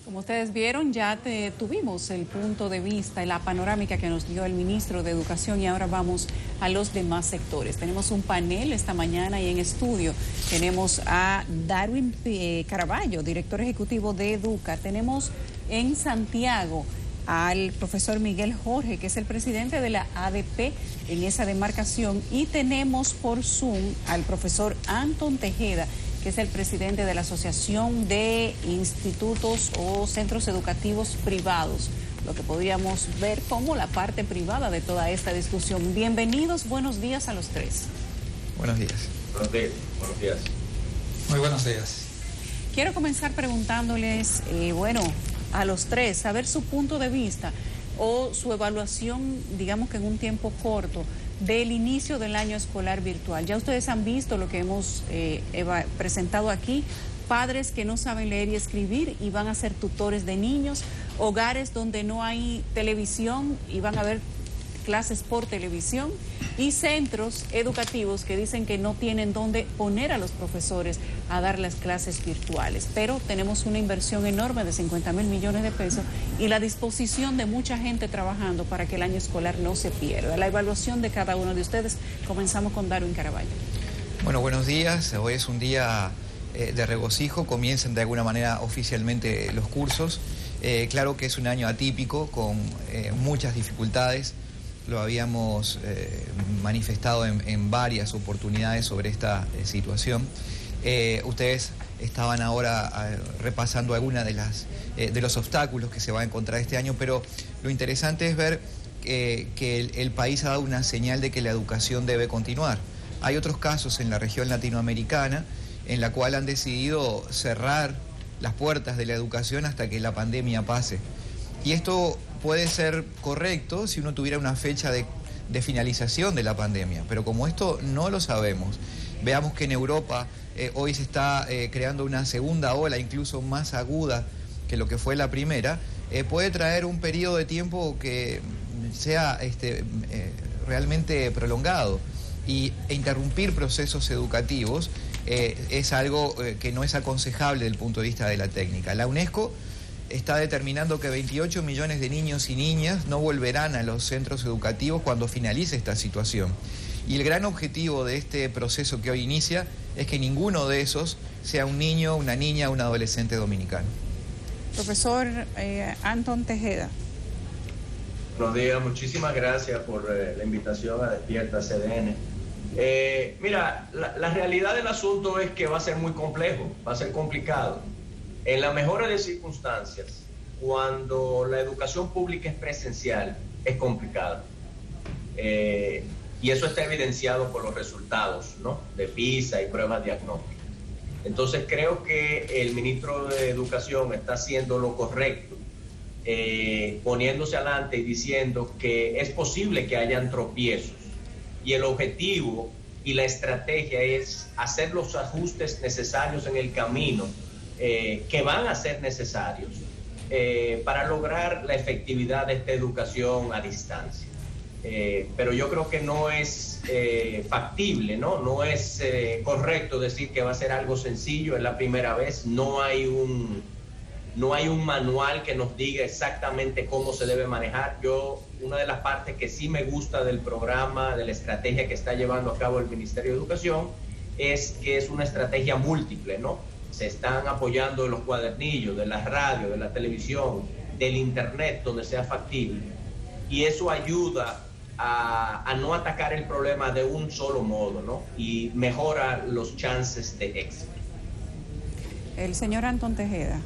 Como ustedes vieron, ya tuvimos el punto de vista y la panorámica que nos dio el ministro de Educación y ahora vamos a los demás sectores. Tenemos un panel esta mañana y en estudio tenemos a Darwin Caraballo, director ejecutivo de Educa. Tenemos en Santiago al profesor Miguel Jorge, que es el presidente de la ADP en esa demarcación, y tenemos por Zoom al profesor Anton Tejeda, que es el presidente de la Asociación de Institutos o Centros Educativos Privados, lo que podríamos ver como la parte privada de toda esta discusión. Bienvenidos, buenos días a los tres. Buenos días. Buenos días. Buenos días. Muy buenos días. Quiero comenzar preguntándoles, a los tres, saber su punto de vista o su evaluación, digamos que en un tiempo corto, del inicio del año escolar virtual. Ya ustedes han visto lo que hemos presentado aquí, padres que no saben leer y escribir y van a ser tutores de niños, hogares donde no hay televisión y van a ver clases por televisión, y centros educativos que dicen que no tienen dónde poner a los profesores a dar las clases virtuales. Pero tenemos una inversión enorme de 50.000 millones de pesos y la disposición de mucha gente trabajando para que el año escolar no se pierda. La evaluación de cada uno de ustedes. Comenzamos con Darwin Caraballo. Bueno, buenos días. Hoy es un día de regocijo. Comienzan de alguna manera oficialmente los cursos. Claro que es un año atípico con muchas dificultades. Lo habíamos manifestado en varias oportunidades sobre esta situación. Ustedes estaban ahora repasando algunas de los obstáculos que se va a encontrar este año, pero lo interesante es ver que el país ha dado una señal de que la educación debe continuar. Hay otros casos en la región latinoamericana en la cual han decidido cerrar las puertas de la educación hasta que la pandemia pase. Y esto puede ser correcto si uno tuviera una fecha de finalización de la pandemia, pero como esto no lo sabemos, veamos que en Europa hoy se está creando una segunda ola, incluso más aguda que lo que fue la primera, puede traer un periodo de tiempo que sea realmente prolongado, e interrumpir procesos educativos es algo que no es aconsejable desde el punto de vista de la técnica. La UNESCO está determinando que 28 millones de niños y niñas no volverán a los centros educativos cuando finalice esta situación. Y el gran objetivo de este proceso que hoy inicia es que ninguno de esos sea un niño, una niña, un adolescente dominicano. Profesor Anton Tejeda. Buenos días, muchísimas gracias por la invitación a Despierta CDN. Mira, la realidad del asunto es que va a ser muy complejo, va a ser complicado. En la mejor de circunstancias, cuando la educación pública es presencial, es complicada. Y eso está evidenciado por los resultados, ¿no?, de PISA y pruebas diagnósticas. Entonces creo que el ministro de Educación está haciendo lo correcto, poniéndose adelante y diciendo que es posible que hayan tropiezos. Y el objetivo y la estrategia es hacer los ajustes necesarios en el camino, que van a ser necesarios para lograr la efectividad de esta educación a distancia. Pero yo creo que no es factible, no es correcto decir que va a ser algo sencillo, es la primera vez, no hay un manual que nos diga exactamente cómo se debe manejar. Una de las partes que sí me gusta del programa, de la estrategia que está llevando a cabo el Ministerio de Educación, es que es una estrategia múltiple, ¿no? Se están apoyando de los cuadernillos, de la radio, de la televisión, del internet, donde sea factible. Y eso ayuda a no atacar el problema de un solo modo, ¿no? Y mejora los chances de éxito. El señor Anton Tejeda,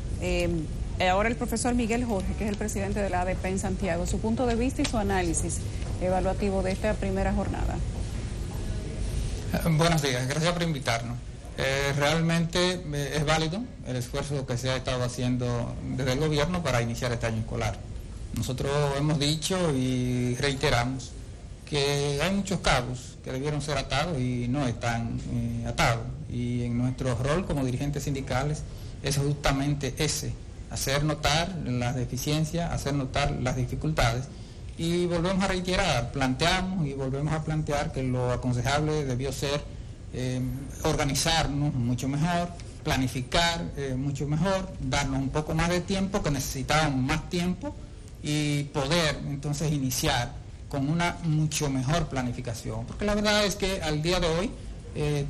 ahora el profesor Miguel Jorge, que es el presidente de la ADP en Santiago, su punto de vista y su análisis evaluativo de esta primera jornada. Buenos días, gracias por invitarnos. Realmente es válido el esfuerzo que se ha estado haciendo desde el gobierno para iniciar este año escolar. Nosotros hemos dicho y reiteramos que hay muchos cabos que debieron ser atados y no están atados. Y en nuestro rol como dirigentes sindicales es justamente ese, hacer notar las deficiencias, hacer notar las dificultades. Y volvemos a reiterar, planteamos y volvemos a plantear que lo aconsejable debió ser organizarnos mucho mejor, planificar mucho mejor, darnos un poco más de tiempo, que necesitábamos más tiempo, y poder entonces iniciar con una mucho mejor planificación. Porque la verdad es que al día de hoy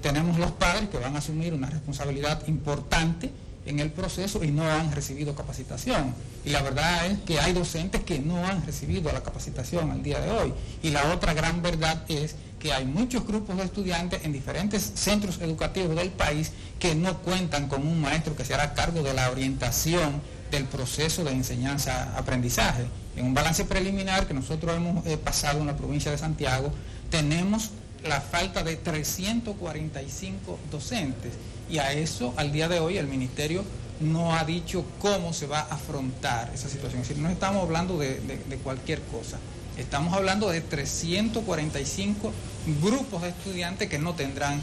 tenemos los padres que van a asumir una responsabilidad importante en el proceso y no han recibido capacitación. Y la verdad es que hay docentes que no han recibido la capacitación al día de hoy. Y la otra gran verdad es que hay muchos grupos de estudiantes en diferentes centros educativos del país que no cuentan con un maestro que se hará cargo de la orientación del proceso de enseñanza-aprendizaje. En un balance preliminar que nosotros hemos pasado en la provincia de Santiago, tenemos la falta de 345 docentes, y a eso al día de hoy el ministerio no ha dicho cómo se va a afrontar esa situación. Es decir, no estamos hablando de cualquier cosa, estamos hablando de 345 grupos de estudiantes que no tendrán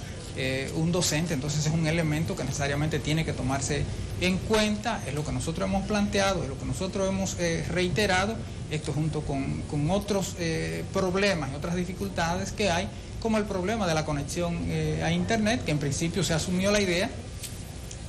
un docente. Entonces es un elemento que necesariamente tiene que tomarse en cuenta, es lo que nosotros hemos planteado, es lo que nosotros hemos reiterado, esto junto con otros problemas y otras dificultades que hay, como el problema de la conexión a Internet, que en principio se asumió la idea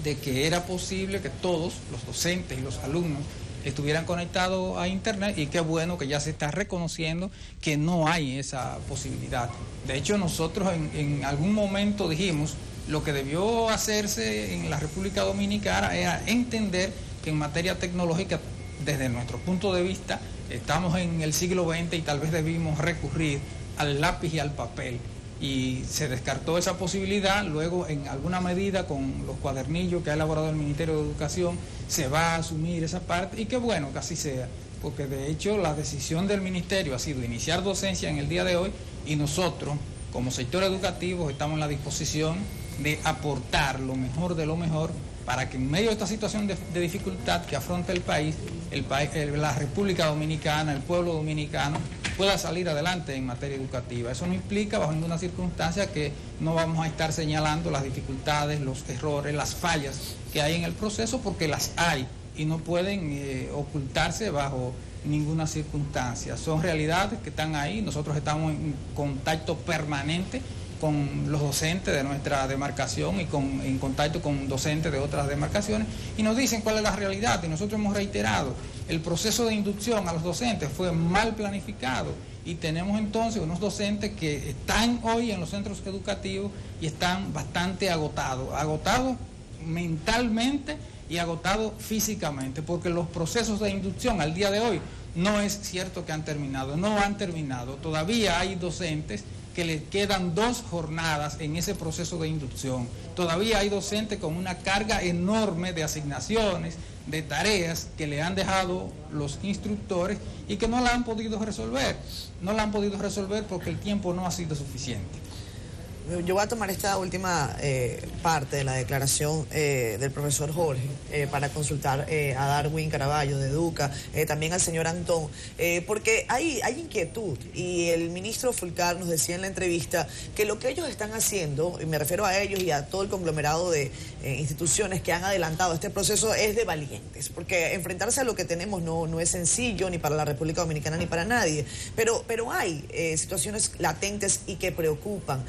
de que era posible que todos los docentes y los alumnos estuvieran conectados a Internet, y qué bueno que ya se está reconociendo que no hay esa posibilidad. De hecho, nosotros en algún momento dijimos, lo que debió hacerse en la República Dominicana era entender que en materia tecnológica, desde nuestro punto de vista, estamos en el siglo XX y tal vez debimos recurrir al lápiz y al papel, y se descartó esa posibilidad. Luego, en alguna medida, con los cuadernillos que ha elaborado el Ministerio de Educación, se va a asumir esa parte, y qué bueno que así sea, porque de hecho la decisión del Ministerio ha sido iniciar docencia en el día de hoy, y nosotros, como sector educativo, estamos en la disposición de aportar lo mejor de lo mejor para que en medio de esta situación de dificultad que afronta el país, la República Dominicana, el pueblo dominicano, pueda salir adelante en materia educativa. Eso no implica bajo ninguna circunstancia que no vamos a estar señalando las dificultades, los errores, las fallas que hay en el proceso, porque las hay y no pueden ocultarse bajo ninguna circunstancia. Son realidades que están ahí. Nosotros estamos en contacto permanente con los docentes de nuestra demarcación y en contacto con docentes de otras demarcaciones, y nos dicen cuál es la realidad, y nosotros hemos reiterado, el proceso de inducción a los docentes fue mal planificado, y tenemos entonces unos docentes que están hoy en los centros educativos y están bastante agotados mentalmente y agotados físicamente, porque los procesos de inducción al día de hoy no es cierto que han terminado, no han terminado, todavía hay docentes que le quedan 2 jornadas en ese proceso de inducción. Todavía hay docentes con una carga enorme de asignaciones, de tareas que le han dejado los instructores y que no la han podido resolver. No la han podido resolver porque el tiempo no ha sido suficiente. Yo voy a tomar esta última parte de la declaración del profesor Jorge para consultar a Darwin Caraballo de Educa, también al señor Antón, porque hay inquietud, y el ministro Fulcar nos decía en la entrevista que lo que ellos están haciendo, y me refiero a ellos y a todo el conglomerado de instituciones que han adelantado este proceso, es de valientes, porque enfrentarse a lo que tenemos no es sencillo ni para la República Dominicana ni para nadie, pero hay situaciones latentes y que preocupan.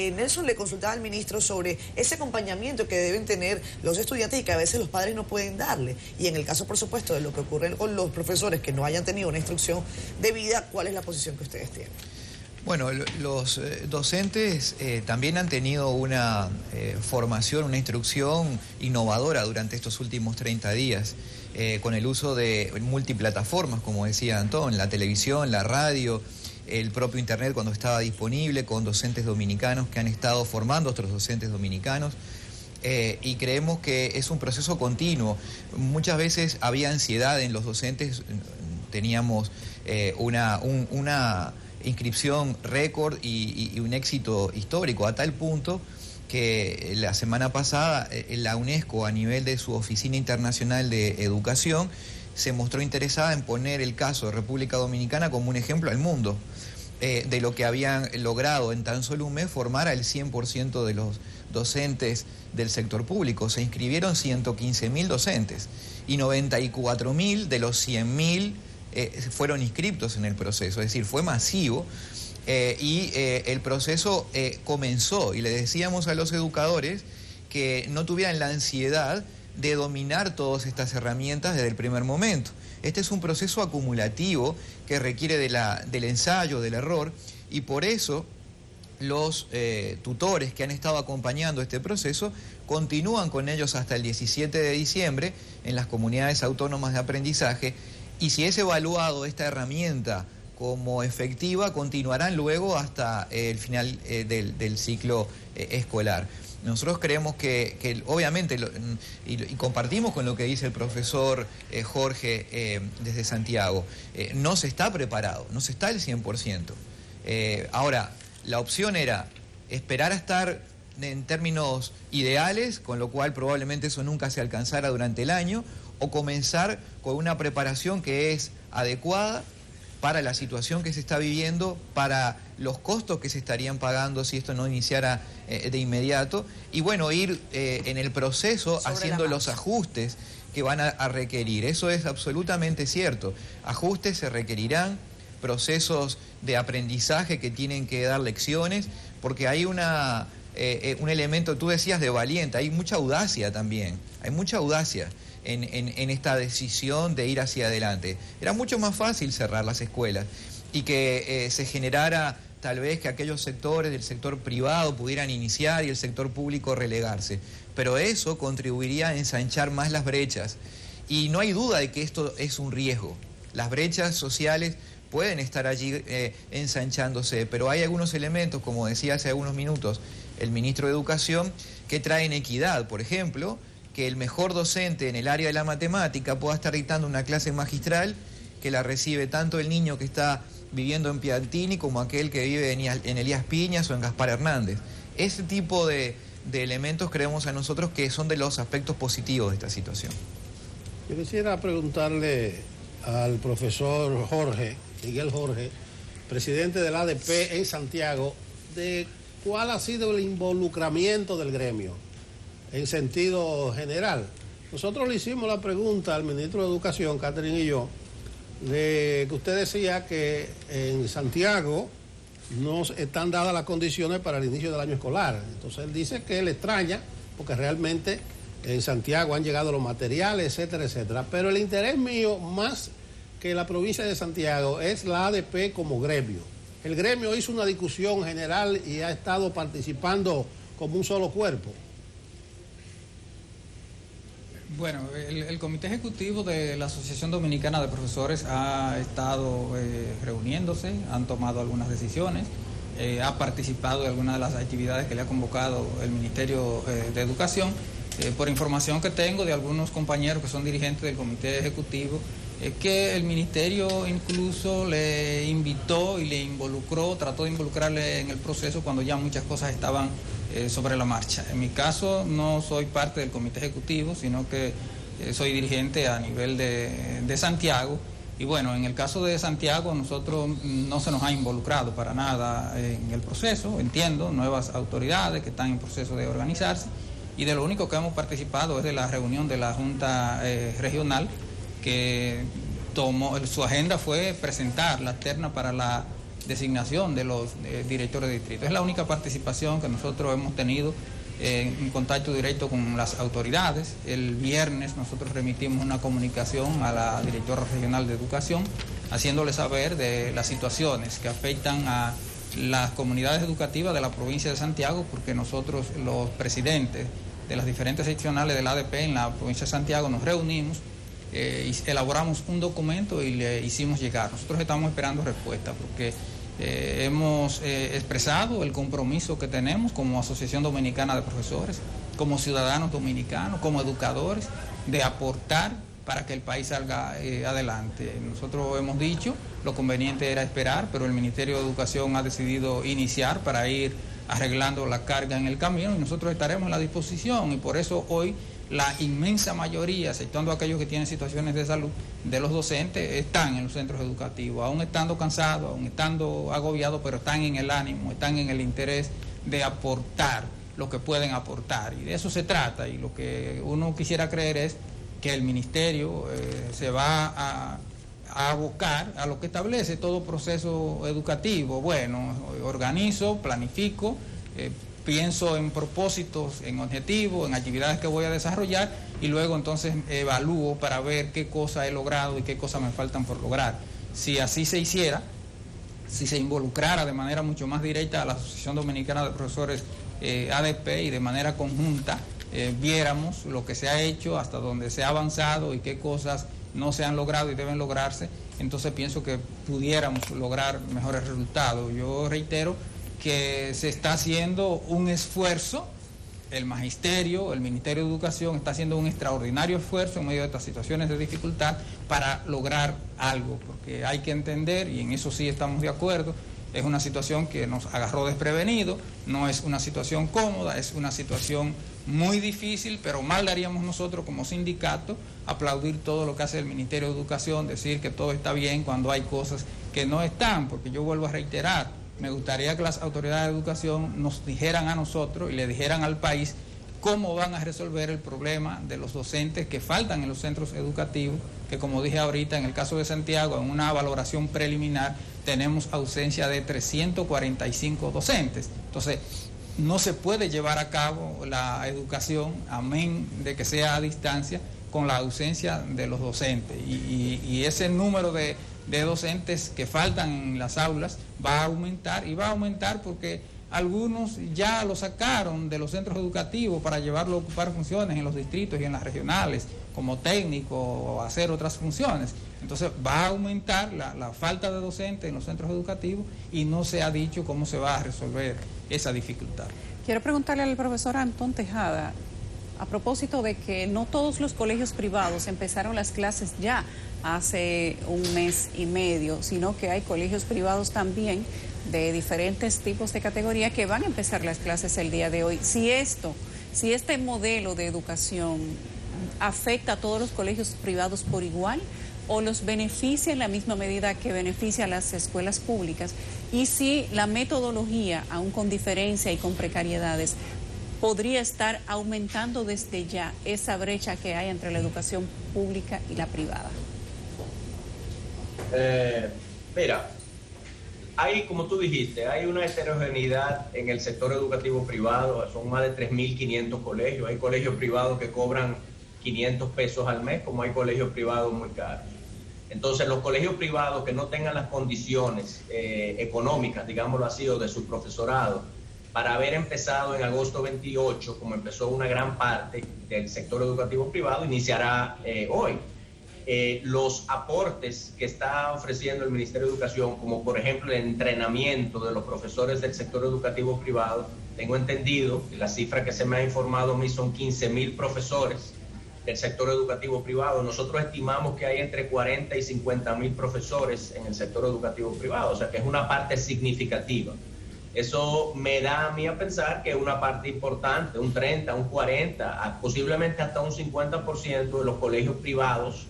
Nelson le consultaba al ministro sobre ese acompañamiento que deben tener los estudiantes y que a veces los padres no pueden darle. Y en el caso, por supuesto, de lo que ocurre con los profesores que no hayan tenido una instrucción debida, ¿cuál es la posición que ustedes tienen? Bueno, los docentes también han tenido una formación, una instrucción innovadora durante estos últimos 30 días, con el uso de multiplataformas, como decía Antón, la televisión, la radio, el propio Internet cuando estaba disponible, con docentes dominicanos que han estado formando a otros docentes dominicanos, y creemos que es un proceso continuo. Muchas veces había ansiedad en los docentes, teníamos una inscripción récord y un éxito histórico, a tal punto que la semana pasada la UNESCO, a nivel de su Oficina Internacional de Educación, se mostró interesada en poner el caso de República Dominicana como un ejemplo al mundo de lo que habían logrado en tan solo un mes formar al 100% de los docentes del sector público. Se inscribieron 115.000 docentes y 94.000 de los 100.000 fueron inscriptos en el proceso, es decir, fue masivo. El proceso comenzó, y le decíamos a los educadores que no tuvieran la ansiedad de dominar todas estas herramientas desde el primer momento. Este es un proceso acumulativo que requiere del ensayo, del error, y por eso los tutores que han estado acompañando este proceso continúan con ellos hasta el 17 de diciembre en las comunidades autónomas de aprendizaje, y si es evaluado esta herramienta como efectiva, continuarán luego hasta el final del ciclo escolar. Nosotros creemos que obviamente, y compartimos con lo que dice el profesor Jorge desde Santiago, no se está preparado, no se está al 100%. Ahora, la opción era esperar a estar en términos ideales, con lo cual probablemente eso nunca se alcanzara durante el año, o comenzar con una preparación que es adecuada para la situación que se está viviendo, para los costos que se estarían pagando si esto no iniciara de inmediato, y bueno, ir en el proceso haciendo los ajustes que van a requerir. Eso es absolutamente cierto. Ajustes se requerirán, procesos de aprendizaje que tienen que dar lecciones, porque hay un elemento, tú decías, de valiente, hay mucha audacia también, hay mucha audacia en esta decisión de ir hacia adelante. Era mucho más fácil cerrar las escuelas y que se generara tal vez que aquellos sectores del sector privado pudieran iniciar y el sector público relegarse, pero eso contribuiría a ensanchar más las brechas, y no hay duda de que esto es un riesgo. Las brechas sociales pueden estar allí ensanchándose, pero hay algunos elementos, como decía hace algunos minutos el ministro de Educación, que traen equidad. Por ejemplo, que el mejor docente en el área de la matemática pueda estar dictando una clase magistral que la recibe tanto el niño que está viviendo en Piantini como aquel que vive en Elías Piñas o en Gaspar Hernández. Ese tipo de elementos creemos a nosotros que son de los aspectos positivos de esta situación. Yo quisiera preguntarle al profesor Jorge, Miguel Jorge, presidente del ADP en Santiago, de cuál ha sido el involucramiento del gremio en sentido general. Nosotros le hicimos la pregunta al ministro de Educación, Catherine y yo, de que usted decía que en Santiago no están dadas las condiciones para el inicio del año escolar. Entonces él dice que le extraña, porque realmente en Santiago han llegado los materiales, etcétera, etcétera. Pero el interés mío, más que la provincia de Santiago, es la ADP como gremio. El gremio hizo una discusión general y ha estado participando como un solo cuerpo. Bueno, el Comité Ejecutivo de la Asociación Dominicana de Profesores ha estado reuniéndose, han tomado algunas decisiones, ha participado de algunas de las actividades que le ha convocado el Ministerio de Educación. Por información que tengo de algunos compañeros que son dirigentes del Comité Ejecutivo, es que el Ministerio incluso le invitó y le involucró, trató de involucrarle en el proceso cuando ya muchas cosas estaban sobre la marcha. En mi caso no soy parte del Comité Ejecutivo, sino que soy dirigente a nivel de Santiago, y bueno, en el caso de Santiago nosotros no se nos ha involucrado para nada en el proceso. Entiendo, nuevas autoridades que están en proceso de organizarse, y de lo único que hemos participado es de la reunión de la Junta Regional, que su agenda fue presentar la terna para la designación de los directores de distrito. Es la única participación que nosotros hemos tenido en contacto directo con las autoridades. El viernes nosotros remitimos una comunicación a la directora regional de educación, haciéndole saber de las situaciones que afectan a las comunidades educativas de la provincia de Santiago, porque nosotros, los presidentes de las diferentes seccionales del ADP en la provincia de Santiago, nos reunimos, elaboramos un documento y le hicimos llegar. Nosotros estamos esperando respuesta porque hemos expresado el compromiso que tenemos como Asociación Dominicana de Profesores, como ciudadanos dominicanos, como educadores, de aportar para que el país salga adelante. Nosotros hemos dicho, lo conveniente era esperar, pero el Ministerio de Educación ha decidido iniciar para ir arreglando la carga en el camino, y nosotros estaremos en la disposición, y por eso hoy la inmensa mayoría, exceptuando aquellos que tienen situaciones de salud, de los docentes están en los centros educativos, aún estando cansados, aún estando agobiados, pero están en el ánimo, están en el interés de aportar lo que pueden aportar, y de eso se trata. Y lo que uno quisiera creer es que el ministerio se va a abocar a lo que establece todo proceso educativo. Bueno, organizo, planifico, pienso en propósitos, en objetivos, en actividades que voy a desarrollar y luego entonces evalúo para ver qué cosas he logrado y qué cosas me faltan por lograr. Si así se hiciera, si se involucrara de manera mucho más directa a la Asociación Dominicana de Profesores ADP y de manera conjunta, viéramos lo que se ha hecho, hasta dónde se ha avanzado y qué cosas no se han logrado y deben lograrse, entonces pienso que pudiéramos lograr mejores resultados. Yo reitero que se está haciendo un esfuerzo, el Magisterio, el Ministerio de Educación está haciendo un extraordinario esfuerzo en medio de estas situaciones de dificultad para lograr algo, porque hay que entender, y en eso sí estamos de acuerdo, es una situación que nos agarró desprevenido, no es una situación cómoda, es una situación muy difícil, pero mal daríamos nosotros como sindicato aplaudir todo lo que hace el Ministerio de Educación, decir que todo está bien cuando hay cosas que no están, porque yo vuelvo a reiterar, me gustaría que las autoridades de educación nos dijeran a nosotros y le dijeran al país cómo van a resolver el problema de los docentes que faltan en los centros educativos, que como dije ahorita, en el caso de Santiago, en una valoración preliminar, tenemos ausencia de 345 docentes. Entonces, no se puede llevar a cabo la educación, amén de que sea a distancia, con la ausencia de los docentes. Y ese número de docentes que faltan en las aulas va a aumentar, y va a aumentar porque algunos ya lo sacaron de los centros educativos para llevarlo a ocupar funciones en los distritos y en las regionales, como técnico o hacer otras funciones. Entonces va a aumentar la falta de docentes en los centros educativos y no se ha dicho cómo se va a resolver esa dificultad. Quiero preguntarle al profesor Antón Tejada, a propósito de que no todos los colegios privados empezaron las clases ya hace un mes y medio, sino que hay colegios privados también de diferentes tipos de categoría que van a empezar las clases el día de hoy. Si este modelo de educación afecta a todos los colegios privados por igual o los beneficia en la misma medida que beneficia a las escuelas públicas, y si la metodología, aún con diferencia y con precariedades, podría estar aumentando desde ya esa brecha que hay entre la educación pública y la privada. Mira, hay, como tú dijiste, hay una heterogeneidad en el sector educativo privado, son más de 3.500 colegios, hay colegios privados que cobran 500 pesos al mes, como hay colegios privados muy caros. Entonces, los colegios privados que no tengan las condiciones económicas, digámoslo así, o de su profesorado, para haber empezado en agosto 28, como empezó una gran parte del sector educativo privado, iniciará hoy. Los aportes que está ofreciendo el Ministerio de Educación, como por ejemplo el entrenamiento de los profesores del sector educativo privado, tengo entendido, la cifra que se me ha informado a mí son 15.000 profesores del sector educativo privado. Nosotros estimamos que hay entre 40 y 50.000 profesores en el sector educativo privado, o sea que es una parte significativa. Eso me da a mí a pensar que es una parte importante, un 30, un 40, posiblemente hasta un 50% de los colegios privados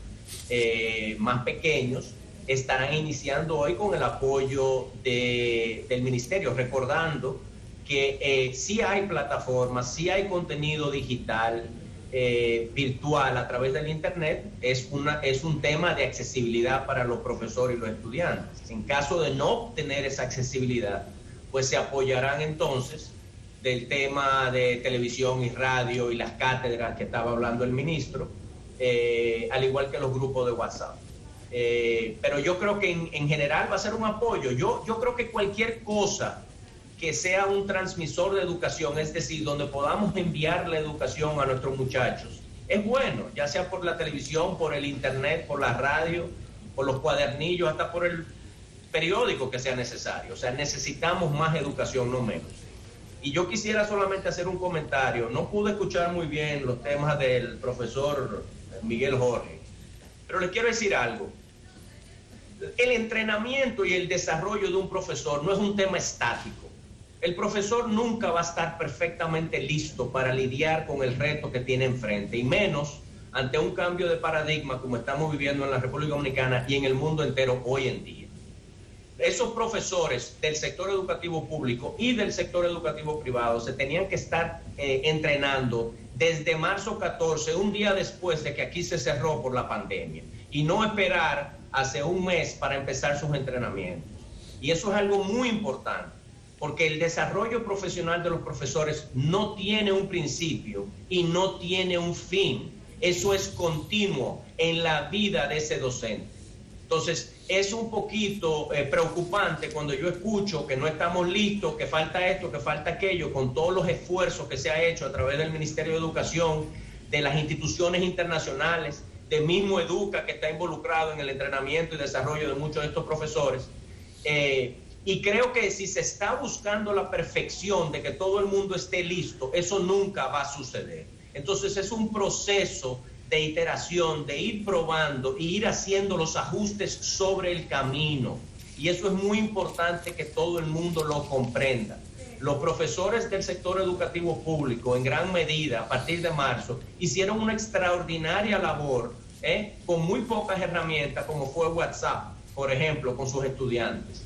más pequeños estarán iniciando hoy con el apoyo del Ministerio, recordando que sí hay plataformas, sí hay contenido digital, virtual a través del Internet, es un tema de accesibilidad para los profesores y los estudiantes. En caso de no obtener esa accesibilidad, pues se apoyarán entonces del tema de televisión y radio y las cátedras que estaba hablando el ministro, al igual que los grupos de WhatsApp. Pero yo creo que en general va a ser un apoyo. Yo creo que cualquier cosa que sea un transmisor de educación, es decir, donde podamos enviar la educación a nuestros muchachos, es bueno, ya sea por la televisión, por el Internet, por la radio, por los cuadernillos, hasta por el periódico que sea necesario. O sea, necesitamos más educación, no menos. Y yo quisiera solamente hacer un comentario. No pude escuchar muy bien los temas del profesor Miguel Jorge, pero le quiero decir algo. El entrenamiento y el desarrollo de un profesor no es un tema estático. El profesor nunca va a estar perfectamente listo para lidiar con el reto que tiene enfrente, y menos ante un cambio de paradigma como estamos viviendo en la República Dominicana y en el mundo entero hoy en día. Esos profesores del sector educativo público y del sector educativo privado se tenían que estar entrenando desde marzo 14, un día después de que aquí se cerró por la pandemia, y no esperar hace un mes para empezar sus entrenamientos. Y eso es algo muy importante, porque el desarrollo profesional de los profesores no tiene un principio y no tiene un fin. Eso es continuo en la vida de ese docente. Entonces, es un poquito preocupante cuando yo escucho que no estamos listos, que falta esto, que falta aquello, con todos los esfuerzos que se ha hecho a través del Ministerio de Educación, de las instituciones internacionales, del mismo Educa, que está involucrado en el entrenamiento y desarrollo de muchos de estos profesores. Y creo que si se está buscando la perfección de que todo el mundo esté listo, eso nunca va a suceder. Entonces es un proceso de iteración, de ir probando e ir haciendo los ajustes sobre el camino. Y eso es muy importante que todo el mundo lo comprenda. Los profesores del sector educativo público, en gran medida, a partir de marzo, hicieron una extraordinaria labor, con muy pocas herramientas, como fue WhatsApp, por ejemplo, con sus estudiantes.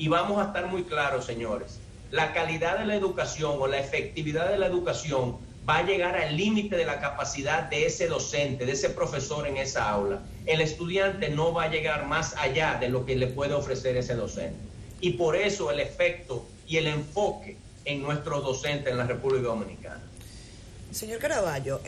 Y vamos a estar muy claros, señores, la calidad de la educación o la efectividad de la educación va a llegar al límite de la capacidad de ese docente, de ese profesor en esa aula. El estudiante no va a llegar más allá de lo que le puede ofrecer ese docente. Y por eso el efecto y el enfoque en nuestros docentes en la República Dominicana. Señor Caraballo,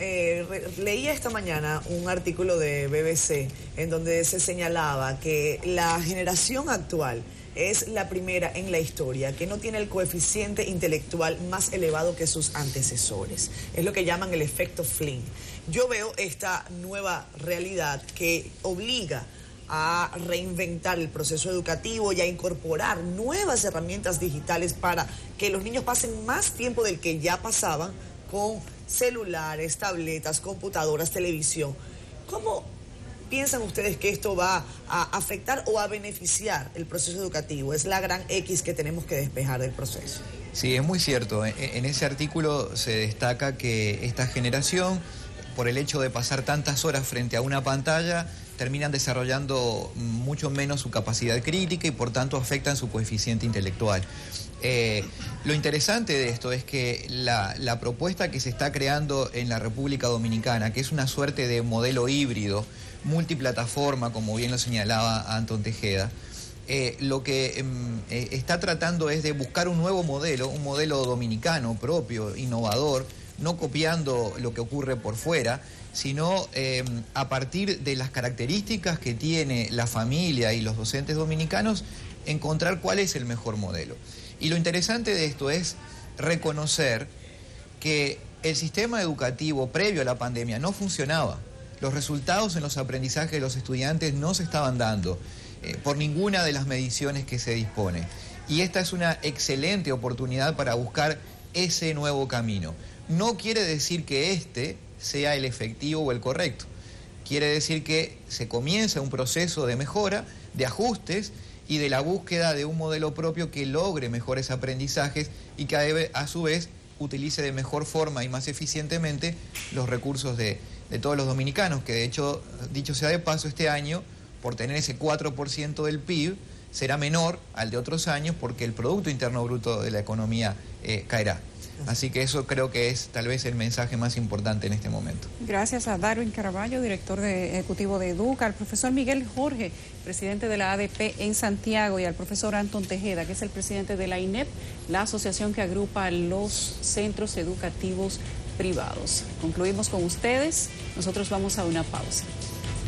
leía esta mañana un artículo de BBC en donde se señalaba que la generación actual es la primera en la historia que no tiene el coeficiente intelectual más elevado que sus antecesores. Es lo que llaman el efecto Flynn. Yo veo esta nueva realidad que obliga a reinventar el proceso educativo y a incorporar nuevas herramientas digitales para que los niños pasen más tiempo del que ya pasaban con celulares, tabletas, computadoras, televisión. ¿Cómo piensan ustedes que esto va a afectar o a beneficiar el proceso educativo? Es la gran X que tenemos que despejar del proceso. Sí, es muy cierto. En ese artículo se destaca que esta generación, por el hecho de pasar tantas horas frente a una pantalla, terminan desarrollando mucho menos su capacidad crítica y por tanto afectan su coeficiente intelectual. Lo interesante de esto es que la propuesta que se está creando en la República Dominicana, que es una suerte de modelo híbrido, multiplataforma, como bien lo señalaba Antón Tejeda, lo que está tratando es de buscar un nuevo modelo, un modelo dominicano propio, innovador, no copiando lo que ocurre por fuera, sino a partir de las características que tiene la familia y los docentes dominicanos, encontrar cuál es el mejor modelo. Y lo interesante de esto es reconocer que el sistema educativo previo a la pandemia no funcionaba. Los resultados en los aprendizajes de los estudiantes no se estaban dando por ninguna de las mediciones que se dispone. Y esta es una excelente oportunidad para buscar ese nuevo camino. No quiere decir que este sea el efectivo o el correcto. Quiere decir que se comienza un proceso de mejora, de ajustes y de la búsqueda de un modelo propio que logre mejores aprendizajes y que a su vez utilice de mejor forma y más eficientemente los recursos de todos los dominicanos, que de hecho, dicho sea de paso, este año, por tener ese 4% del PIB, será menor al de otros años porque el Producto Interno Bruto de la economía caerá. Así que eso creo que es tal vez el mensaje más importante en este momento. Gracias a Darwin Caraballo, director ejecutivo de Educa, al profesor Miguel Jorge, presidente de la ADP en Santiago, y al profesor Antón Tejeda, que es el presidente de la INEP, la asociación que agrupa los centros educativos privados. Concluimos con ustedes, nosotros vamos a una pausa.